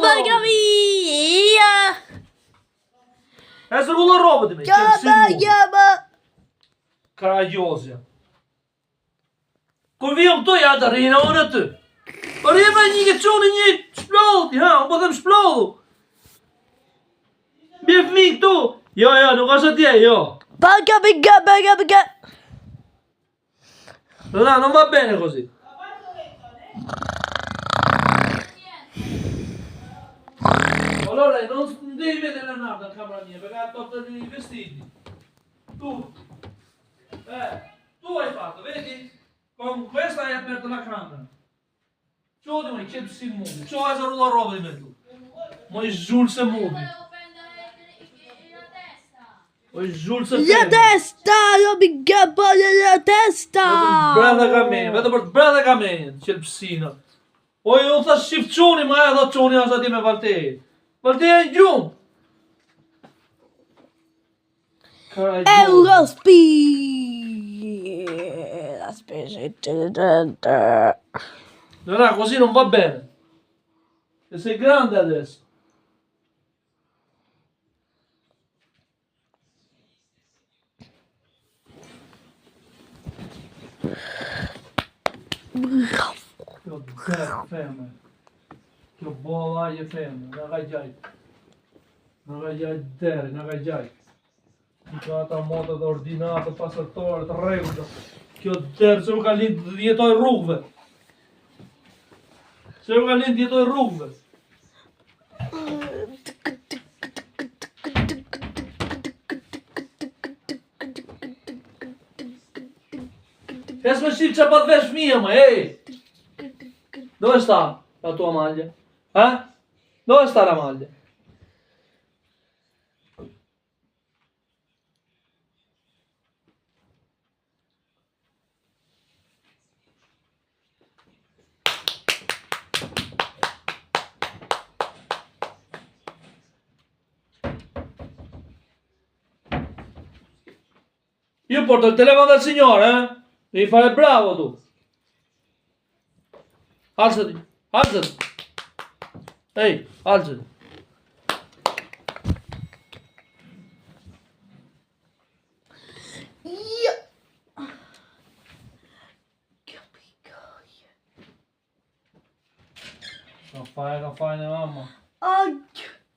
Baka mia! E se rullo robët i me, Karajozja. Kur vijom këtu, ja të rrinë unë aty. Po rrinë me një ke qoni një shplodhu ti, ha, unë po them shplodhu. Bje fmi këtu. Jo, nuk është atje, jo. Baka. Non va bene così. Allora, non devi vedere Leonardo a camera mia, perché ha tolto i vestiti. Tu hai fatto, vedi? Con questa hai aperto la camera. Ciò di me, che si muove. Ciò hai saluto la roba di me tu. Ma i giul se muovi. Oj zhulë se La testa, jo mi gaboj la testa. Vetëm për të bredhe kamenjën, qelpsina. Oj, unë thash shif qoni, ma e tha qoni asë ati me Valtej. Valtej e në gjumë. Eurospi. No, così non va bene. E sei grande adesso. Kjo dërë feme. Kjo bolla je feme. Nga ka gjajt. Nga ka gjajt deri, nga ka gjajt. Kjo ata motet ordinatë, pasërtore, të regullë. Kjo dërë se u ka lindë të jetoj rrugëve. Se u ka lindë të jetoj rrugëve. Hes me shqip që pat vesh fëmija, ma, Dove sta la tua maglia? Dove sta la maglia? Io porto il telefono del signore, Devi fare bravo tu. Alzati, alzati. Ehi, alzati. Não fai, né, mamma?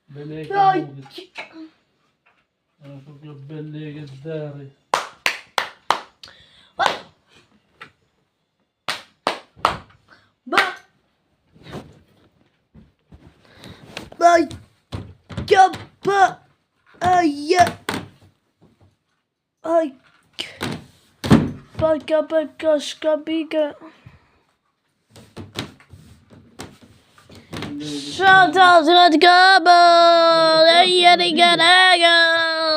Beleza, proprio bellega dare. Ai, Baka, skabiga. Shut up, let's go.